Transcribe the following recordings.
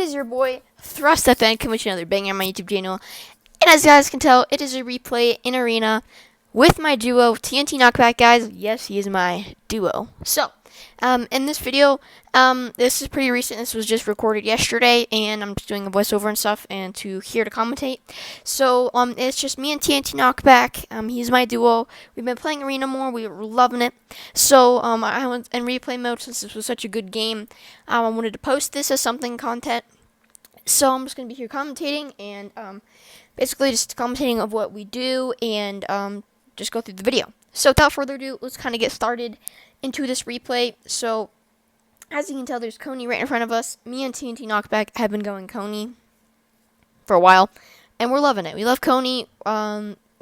is your boy Thrust FN coming with another banger on my YouTube channel. And as you guys can tell, it is a replay in Arena with my duo TNTKnockback, guys. Yes, he is my duo. So, in this video, this is pretty recent. This was just recorded yesterday, and I'm just doing a voiceover and stuff, and here to commentate. So, it's just me and TNTKnockback. He's my duo. We've been playing Arena more. We were loving it. So, I went in replay mode since this was such a good game. I wanted to post this as something content. So I'm just going to be here commentating and basically just commentating of what we do and just go through the video. So without further ado, let's kind of get started into this replay. So as you can tell, there's Coney right in front of us. Me and TNTKnockback have been going Coney for a while, and we're loving it. We love Coney,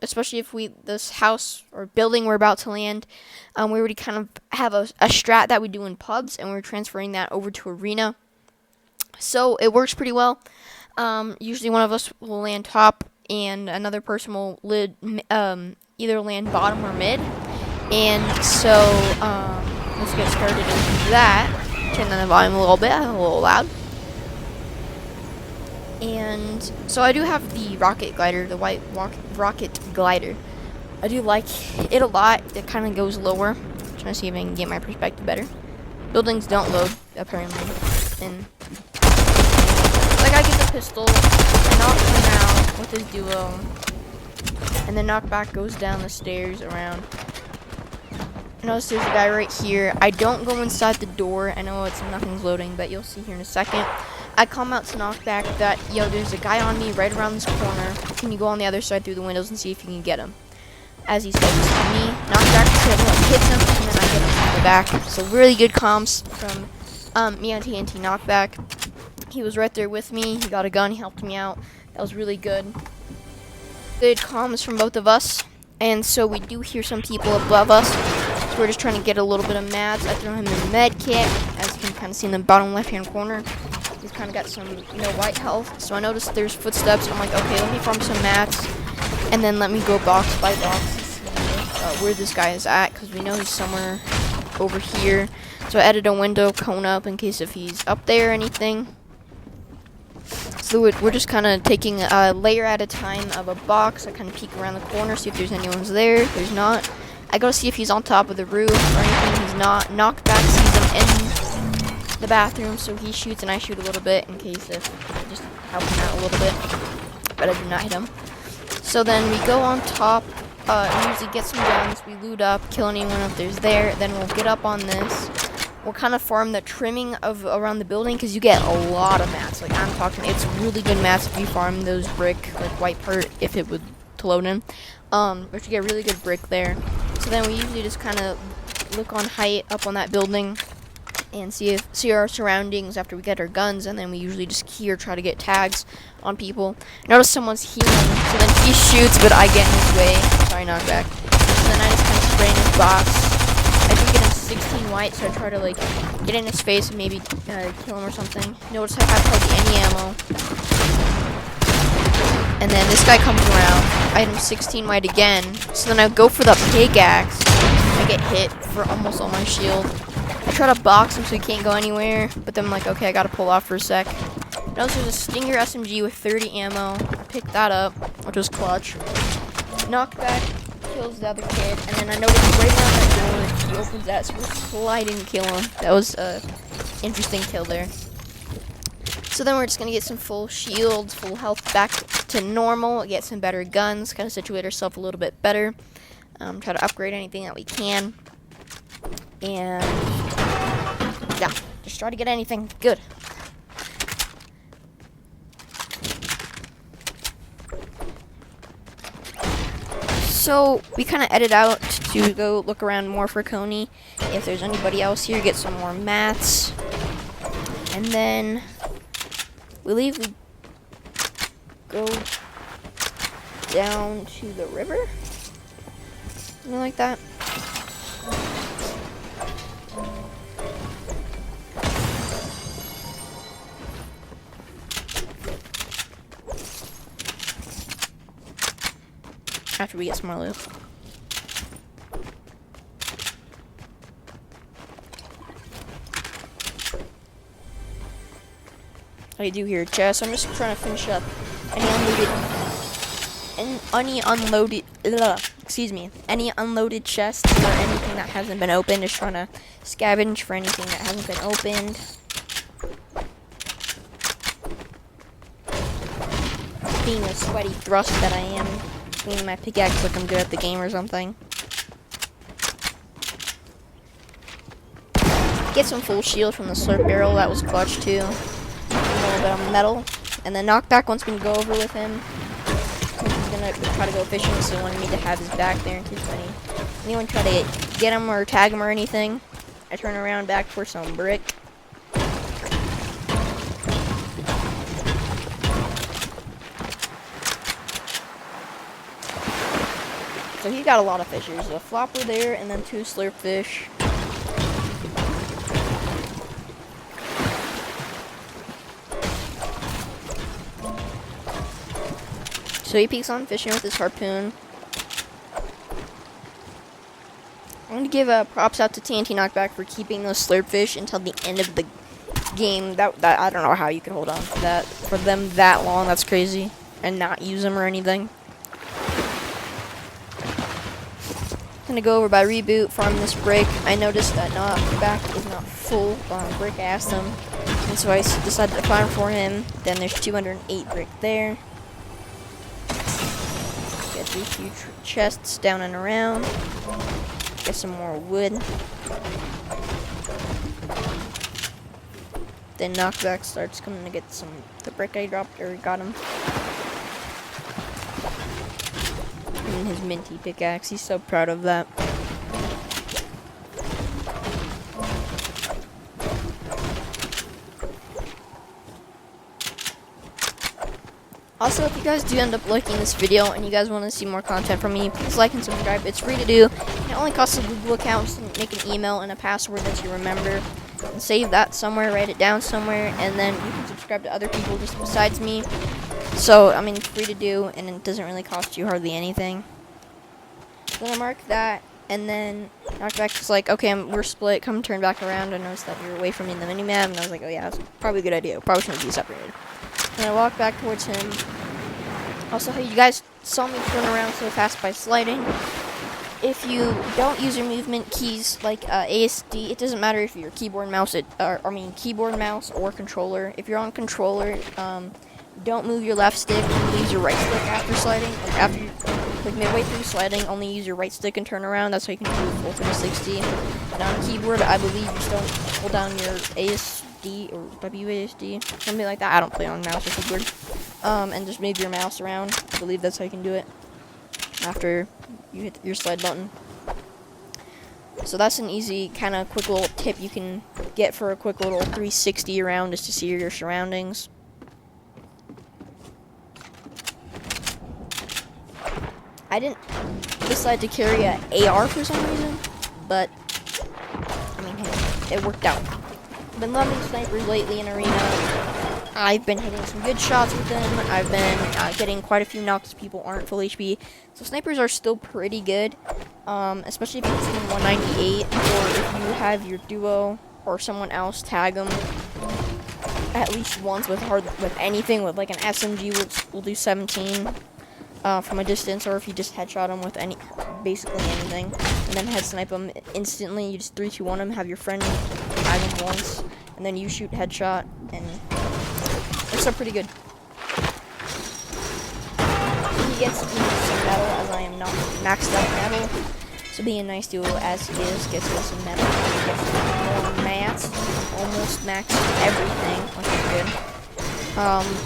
especially if this house or building we're about to land, we already kind of have a strat that we do in pubs, and we're transferring that over to Arena. So it works pretty well. Usually one of us will land top and another person will either land bottom or mid. And so let's get started into that. Turn down the volume a little bit, a little loud. And so I do have the rocket glider, the white rocket glider. I do like it a lot. It kind of goes lower. I'm trying to see if I can get my perspective better. Buildings don't load, apparently. And like I get the pistol, I knock him out with his duo, and then Knockback goes down the stairs around. Notice there's a guy right here. I don't go inside the door. I know nothing's loading, but you'll see here in a second. I come out to Knockback that, yo, there's a guy on me right around this corner. Can you go on the other side through the windows and see if you can get him? As he says to me, Knockback hits him, and then I get him from the back. So really good comms from me and TNTKnockback. He was right there with me. He got a gun. He helped me out. That was really good. Good comms from both of us. And so we do hear some people above us. So we're just trying to get a little bit of mats. I throw him in the med kit. As you can kind of see in the bottom left-hand corner. He's kind of got some, white health. So I noticed there's footsteps. I'm like, okay, let me farm some mats. And then let me go box by box to see where this guy is at. Because we know he's somewhere over here. So I added a window cone up in case if he's up there or anything. So we're just kind of taking a layer at a time of a box. I kind of peek around the corner, see if there's anyone's there. If there's not, I go see if he's on top of the roof or anything. He's not. Knockback sees him in the bathroom, so he shoots and I shoot a little bit in case if just help him out a little bit. But I do not hit him. So then we go on top. Usually get some guns. We loot up, kill anyone if there's there. Then we'll get up on this. We'll kind of farm the trimming of around the building because you get a lot of mats. Like I'm talking, it's really good mats if you farm those brick, like white part, if it would to load in. But you get really good brick there. So then we usually just kind of look on height up on that building and see our surroundings after we get our guns, and then we usually just key or try to get tags on people. Notice someone's healing, so then he shoots, but I get in his way. Sorry, Knockback. So then I just kind of spray in his box. I do get him 16 white, so I try to get in his face and maybe kill him or something. Notice I have hardly any ammo. And then this guy comes around. I hit him 16 white again. So then I go for the pickaxe. I get hit for almost all my shield. I try to box him so he can't go anywhere, but then I'm like, okay, I gotta pull off for a sec. Notice there's a Stinger SMG with 30 ammo. I picked that up, which was clutch. Knockback kills the other kid, and then I noticed right around that door that he opens that, so we're sliding to kill him. That was a interesting kill there. So then we're just gonna get some full shields, full health back to normal, get some better guns, kind of situate ourselves a little bit better, try to upgrade anything that we can, and yeah, just try to get anything good. So we kind of edit out to go look around more for Coney. If there's anybody else here, get some more mats. And then we go down to the river. Something like that. After we get some more loot. I do hear a chest. I'm just trying to finish up any unloaded chests or anything that hasn't been opened. Just trying to scavenge for anything that hasn't been opened. Being a sweaty thrust that I am, cleaning my pickaxe like I'm good at the game or something. Get some full shield from the slurp barrel. That was clutch too. A little bit of metal, and then Knockback wants me to go over with him. He's gonna try to go fishing, so he wanted me to have his back there in case anyone try to get him or tag him or anything. I turn around back for some brick. So he got a lot of fish. There's a flopper there, and then 2 slurp fish. So he peeks on fishing with his harpoon. I'm going to give props out to TNTKnockback for keeping those slurp fish until the end of the game. That I don't know how you can hold on to that for them that long. That's crazy. And not use them or anything. I'm going to go over by reboot, farm this brick. I noticed that Knockback is not full on brick. I asked him. And so I decided to farm for him. Then there's 208 brick there. Get these few chests down and around. Get some more wood. Then Knockback starts coming to get the brick I dropped or got him. And his minty pickaxe. He's so proud of that. Also, if you guys do end up liking this video and you guys want to see more content from me, please like and subscribe. It's free to do. It only costs a Google account, so make an email and a password that you remember. And save that somewhere, write it down somewhere, and then you can subscribe to other people just besides me. So, I mean, it's free to do, and it doesn't really cost you hardly anything. Then I mark that, and then Knockback was like, okay, we're split, come turn back around. I noticed that you're away from me in the minimap, and I was like, oh yeah, that's probably a good idea. Probably shouldn't be separated. And I walk back towards him. Also, you guys saw me turn around so fast by sliding. If you don't use your movement keys like ASD, it doesn't matter if you're keyboard, mouse, keyboard, mouse, or controller. If you're on controller, don't move your left stick. Only use your right stick after sliding. Like midway through sliding, only use your right stick and turn around. That's how you can do full 360. And on keyboard, I believe you just don't hold down your ASD or WASD, something like that. I don't play on mouse or keyboard. And just move your mouse around. I believe that's how you can do it after you hit your slide button. So that's an easy, kind of quick little tip you can get for a quick little 360 around, just to see your surroundings. I didn't decide to carry an AR for some reason, but I mean, hey, it worked out. I've been loving snipers lately in Arena. I've been hitting some good shots with them. I've been getting quite a few knocks. People aren't full HP. So snipers are still pretty good, especially if you're team 198, or if you have your duo or someone else tag them at least once with anything, with like an SMG, we'll do 17 from a distance, or if you just headshot them with basically anything, and then head snipe them instantly. You just 3-2-1 them, have your friend tag them once, and then you shoot headshot, and it's so pretty good. He gets me some metal, as I am not maxed out metal. So being a nice duo as he is, gets me some metal. He gets more mats, almost maxed everything, which is good.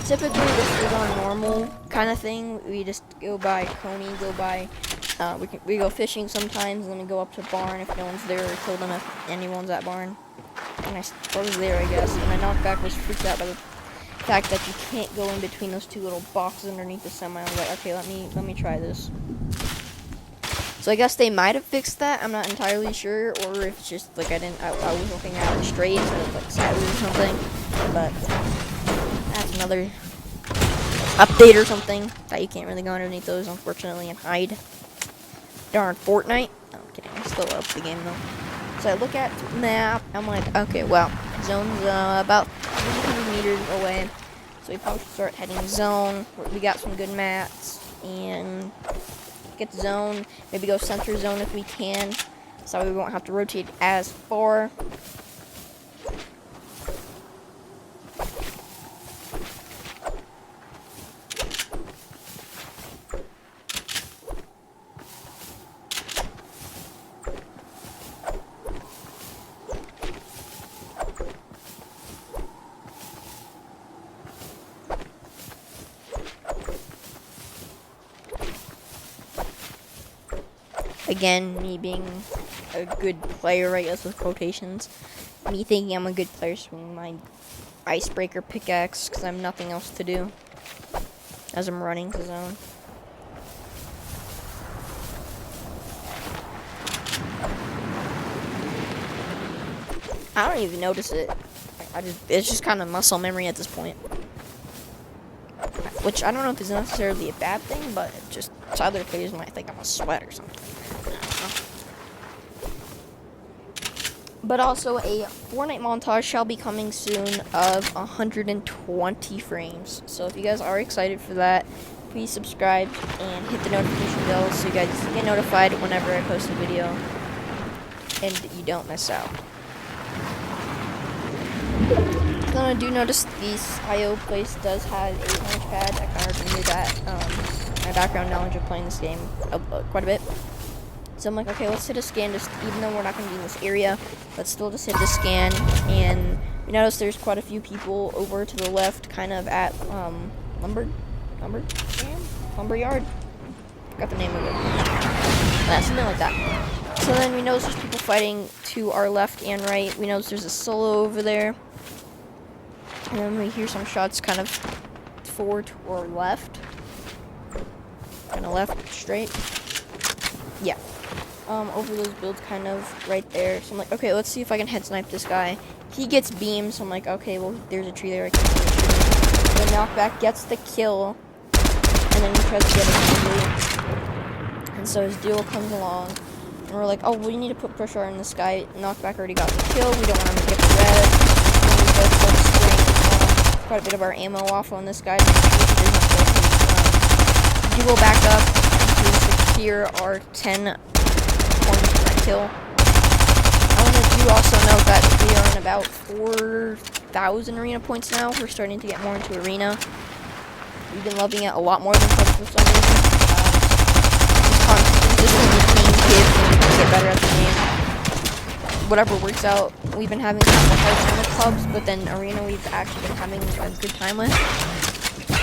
Typically this is on normal kind of thing. We just go by Coney, we go fishing sometimes, and then we go up to barn if no one's there, or kill them if anyone's at barn. And I was there, I guess, and my Knockback was freaked out by the fact that you can't go in between those 2 little boxes underneath the semi. I was like, okay, let me try this. So I guess they might have fixed that. I'm not entirely sure, or if it's just like I was looking at it straight instead of like sideways or something. But that's another update or something that you can't really go underneath those, unfortunately, and hide. Darn Fortnite. No, I'm kidding. I still love the game though. So I look at the map. I'm like, okay, well, zone's about 300 meters away. So we probably should start heading zone. We got some good mats, and get zone. Maybe go center zone if we can, so we won't have to rotate as far. Again, me being a good player, I guess, with quotations. Me thinking I'm a good player, swinging my icebreaker pickaxe because I have nothing else to do as I'm running to zone. I don't even notice it. It's just kind of muscle memory at this point. Which I don't know if it's necessarily a bad thing, but it's other players might think I'm a sweat or something. But also, a Fortnite montage shall be coming soon of 120 frames. So if you guys are excited for that, please subscribe and hit the notification bell so you guys get notified whenever I post a video and you don't miss out. Then I do notice this IO place does have a launch pad. I kind of knew that. My background knowledge of playing this game quite a bit. So I'm like, okay, let's hit a scan, just even though we're not going to be in this area, let's still just hit the scan. And we notice there's quite a few people over to the left, kind of at lumber yard. Forgot the name of it. Something like that. So then we notice there's people fighting to our left and right. We notice there's a solo over there. And then we hear some shots kind of forward or left. Kind of left, straight. Yeah. Over those builds kind of right there. So I'm like, okay, let's see if I can head snipe this guy. He gets beamed, so I'm like, okay, well, there's a tree there. I can see the tree. The knockback gets the kill, and then he tries to get it. And so his duel comes along, and we're like, oh, we need to put pressure on this guy. Knockback already got the kill. We don't want him to get the red. And we both start spraying quite a bit of our ammo off on this guy. Duel back up to secure our 10 points for that kill. I want to also note that we are in about 4,000 arena points now. We're starting to get more into arena. We've been loving it a lot more than clubs for some reason. Just consistently playing kids and get better at the game. Whatever works out. We've been having kind of a hard time with clubs, but then arena we've actually been having a good time with. It's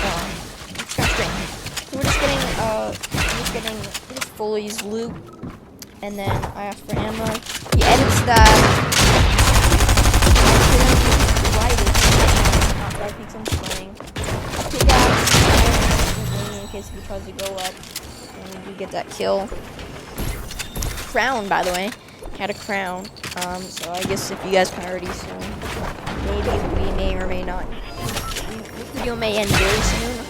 kind of strange. So we're just getting his Foley's loot. And then I asked for ammo. He edits that. Not right, I'm playing. In case he tries to go up. And we get that kill. Crown, by the way. Had a crown. So I guess if you guys can already see, maybe we may or may not. This video may end very soon.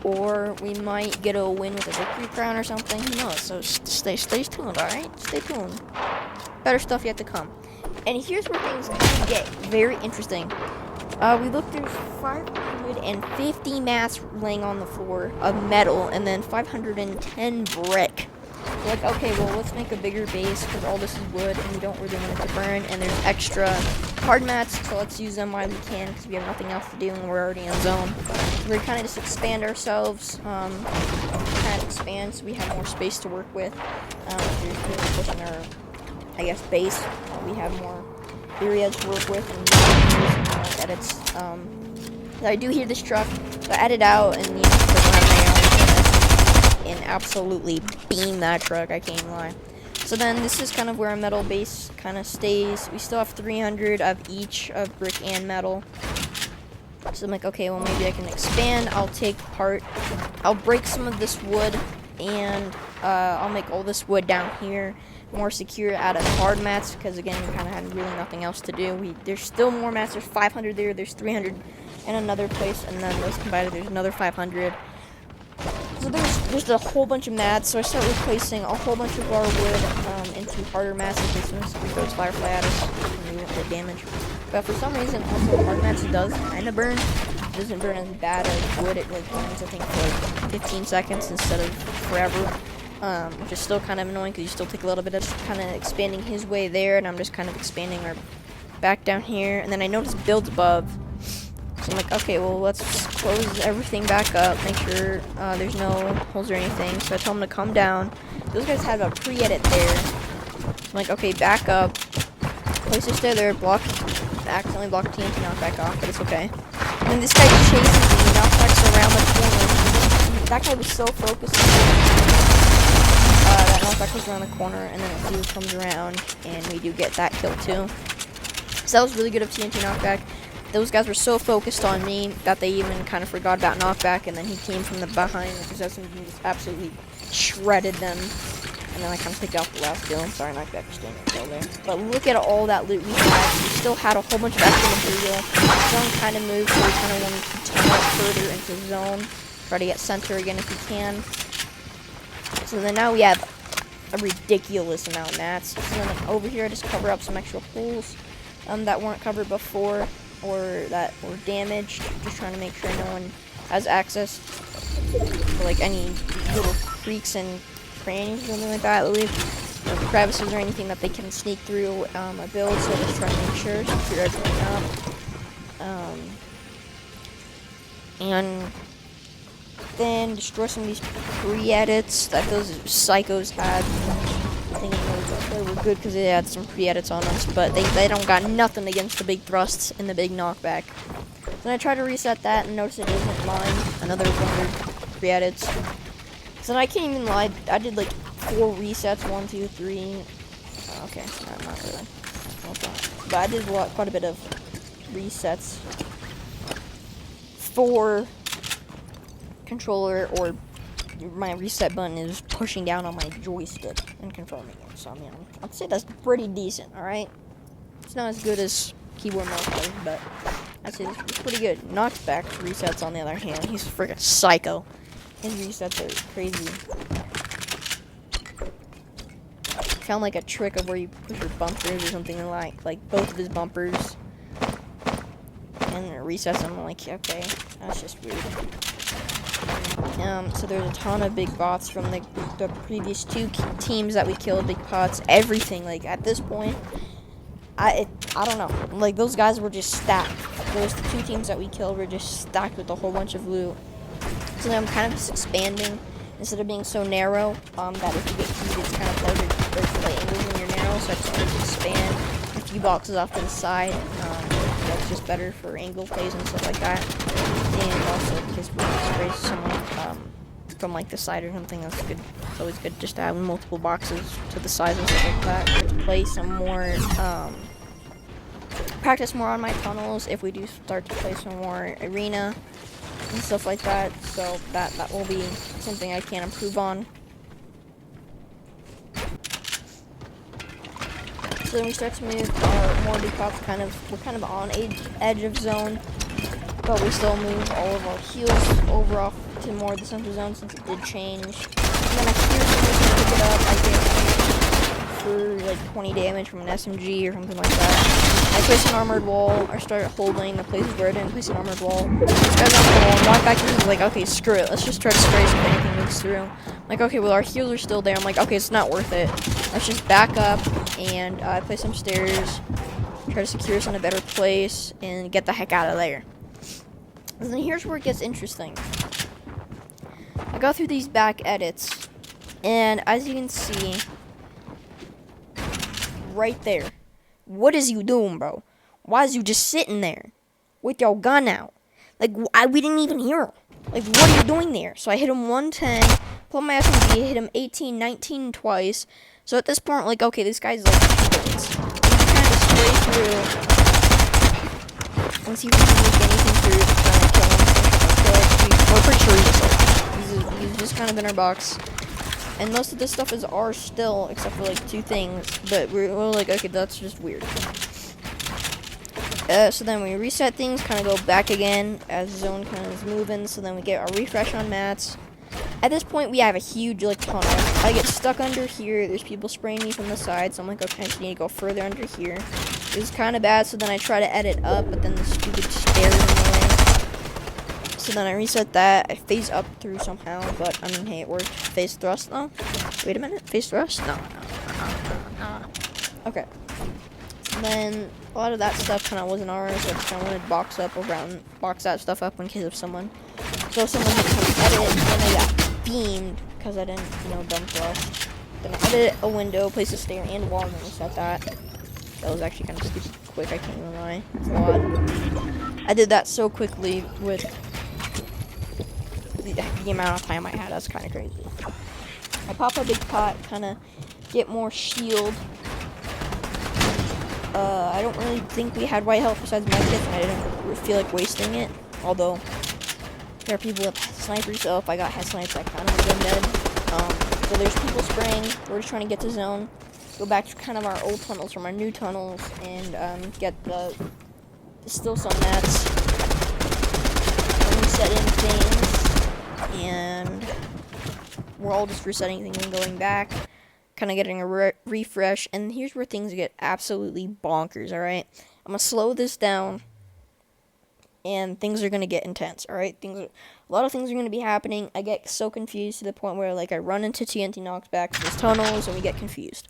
Or we might get a win with a victory crown or something. Who knows? So stay tuned, alright? Stay tuned. Better stuff yet to come. And here's where things kind of get very interesting. We looked through 550 mats laying on the floor of metal, and then 510 brick. We're like, okay, well, let's make a bigger base because all this is wood and we don't really want it to burn. And there's extra hard mats, so let's use them while we can because we have nothing else to do and we're already in zone. We're kind of just expand ourselves, kind of expand so we have more space to work with. We're pushing our, I guess, base. We have more area to work with and edits. I do hear this truck, so I edit out and and absolutely beam that truck, I can't lie. So then this is kind of where our metal base kind of stays. We still have 300 of each of brick and metal. So I'm like, okay, well maybe I can expand. I'll break some of this wood and I'll make all this wood down here more secure out of hard mats because again, we kind of had really nothing else to do. There's still more mats. There's 500 there. There's 300 in another place, and then those combined, there's another 500. So there's a whole bunch of mats, so I start replacing a whole bunch of our wood into harder mats in case somebody throws firefly at us and we won't get damage. But for some reason, also hard mats does kind of burn. doesn't burn as bad as wood. It like burns, I think, for like 15 seconds instead of forever, which is still kind of annoying because you still take a little bit of kind of expanding his way there, and I'm just kind of expanding our back down here. And then I noticed builds above, so I'm like, okay, well, let's close everything back up, make sure there's no holes or anything. So I told them to come down. Those guys have a pre-edit there. I'm like, okay, back up. Place to stay there, accidentally blocked TNT knockback off, but it's okay. And then this guy chases me, knockbacks around the corner. That guy was so focused on that knockback was around the corner, and then a dude comes around, and we do get that kill too. So that was really good of TNT knockback. Those guys were so focused on me that they even kind of forgot about knockback, and then he came from the behind, which is SMG, and just absolutely shredded them. And then I kind of picked off the last kill. Sorry, knockback was staying kill there. But look at all that loot we had. We still had a whole bunch of extra material. Zone kind of moved, so we kind of wanted to turn out further into zone. Try to get center again if we can. So then now we have a ridiculous amount of mats. So then over here I just cover up some extra holes that weren't covered before or that were damaged. Just trying to make sure no one has access to like any little creeks and crannies or something like that, or crevices or anything that they can sneak through a build. So just trying to make sure, secure everything up, and then destroy some of these pre-edits that those psychos had. I think they were good because they had some pre-edits on us, but they don't got nothing against the big thrusts and the big knockback. Then I tried to reset that and notice it isn't mine. Another 100 pre-edits. So I can't even lie, I did like 4 resets, 1, 2, 3. Okay, not really. But I did quite a bit of resets for controller, or my reset button is pushing down on my joystick and confirming it. So I mean, I'd say that's pretty decent. All right, it's not as good as keyboard mouse plays, but I'd say it's pretty good. Knockback resets, on the other hand, he's a freaking psycho. His resets are crazy. Found like a trick of where you push your bumpers or something like both of his bumpers, and it resets them. I'm like, okay, that's just weird. So there's a ton of big bots from the previous 2 teams that we killed. Big pots, everything. Like at this point, I don't know. Like those guys were just stacked. Those 2 teams that we killed were just stacked with a whole bunch of loot. So then I'm kind of just expanding instead of being so narrow. That if you get heat, it's kind of harder to play angles when you're narrow. So I just wanted to expand a few boxes off to the side. That's just better for angle plays and stuff like that. And also because we can spray someone from like the side or something, that's good. It's always good just to have multiple boxes to the sides and stuff like that. To play some more, practice more on my tunnels if we do start to play some more arena and stuff like that. So that will be something I can improve on. So then we start to move our more decops we're kind of on edge of zone, but we still move all of our heals over off to more of the center zone since it did change. And then I hear someone pick it up. I get for like 20 damage from an SMG or something like that. I place an armored wall. I start holding the places where I didn't place an armored wall. This guy's on the wall. And walk back to is like, okay, screw it. Let's just try to spray so anything moves through. I'm like, okay, well our heals are still there. I'm like, okay, it's not worth it. Let's just back up and place some stairs. Try to secure us in a better place and get the heck out of there. And then here's where it gets interesting. I go through these back edits, and as you can see, right there, what is you doing, bro? Why is you just sitting there with your gun out? Like, we didn't even hear him. Like, what are you doing there? So I hit him 110, pulled my SMG, hit him 18, 19 twice. So at this point, like, okay, this guy's like bullets. He's trying to spray through and see if we can make anything through to try and kill him. We're pretty sure he's just alive. He's just kind of in our box. And most of this stuff is ours still, except for like 2 things. But we're like, okay, that's just weird. So then we reset things, kind of go back again as the zone kind of is moving. So then we get our refresh on mats. At this point, we have a huge like tunnel. I get stuck under here. There's people spraying me from the side. So I'm like, okay, I just need to go further under here. It was kind of bad. So then I try to edit up, but then the stupid stairs in the way. So then I reset that. I phase up through somehow, but I mean, hey, it worked. Phase thrust though. Wait a minute. Phase thrust? No. Okay. And then a lot of that stuff kind of wasn't ours. So I just kind of wanted to box that stuff up in case of someone. So someone had come edit, and then I got beamed because I didn't, dumb thrust. Then I edited a window, placed a stair and wall, and then reset that. That was actually kind of stupid quick. I can't even lie. It's a lot. I did that so quickly with the amount of time I had. That's kind of crazy. I pop a big pot, kind of get more shield. I don't really think we had white health besides my kit, and I didn't feel like wasting it. Although there are people with snipers, so if I got head snipes, I kind of would have been dead. So there's people spraying. We're just trying to get to zone, go back to kind of our old tunnels from our new tunnels, and get still some mats. Resetting things, and we're all just resetting things and going back, kind of getting a refresh. And here's where things get absolutely bonkers. All right, I'm gonna slow this down, and things are gonna get intense. All right, a lot of things are gonna be happening. I get so confused to the point where like I run into TNTKnockback to this tunnels, and we get confused.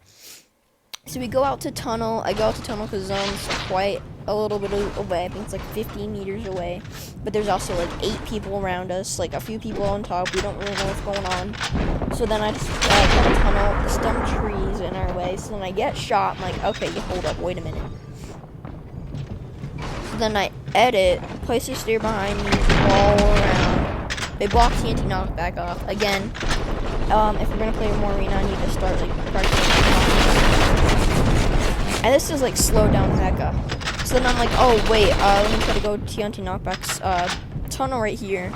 So we go out to tunnel. I go out to tunnel because zone's quite a little bit away. I think it's like 15 meters away. But there's also like 8 people around us, like a few people on top. We don't really know what's going on. So then I just go to tunnel. There's some trees in our way. So then I get shot. I'm like, okay, hold up, wait a minute. So then I edit, place a stair behind me, wall around. They block TNTKnockback off. Again, if we're gonna play more arena, I need to start like practicing. And this is like slowed down Hecka. So then I'm like, oh wait, let me try to go TNTKnockback's tunnel right here.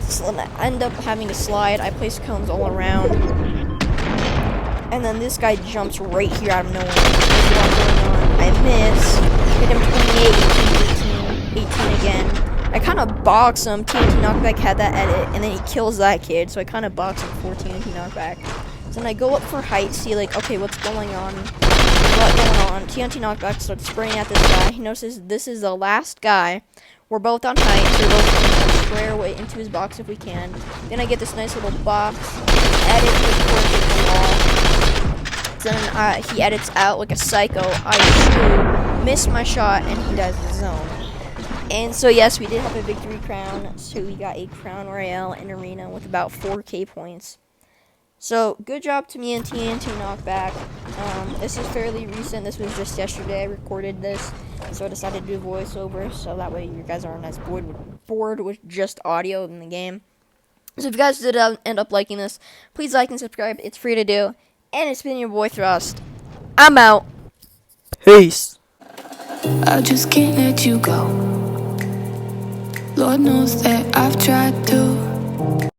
So then I end up having to slide. I place cones all around. And then this guy jumps right here out of nowhere. I miss. Hit him 28, 18, 18 again. I kind of box him. TNTKnockback had that edit, and then he kills that kid. So I kind of box him for TNTKnockback. So then I go up for height, see like, okay, what's going on? TNTKnockback starts spraying at this guy. He notices this is the last guy. We're both on height, so we're both going to spray our way into his box if we can. Then I get this nice little box, edit the wall. Then he edits out like a psycho. I miss my shot, and he dies in the zone. And so yes, we did have a victory crown. So we got a crown royale in arena with about 4K points. So, good job to me and TNTKnockback. This is fairly recent. This was just yesterday I recorded this. So I decided to do voiceover. So that way you guys aren't as bored with just audio in the game. So if you guys did end up liking this, please like and subscribe. It's free to do. And it's been your boy Thrust. I'm out. Peace. I just can't let you go. Lord knows that I've tried to.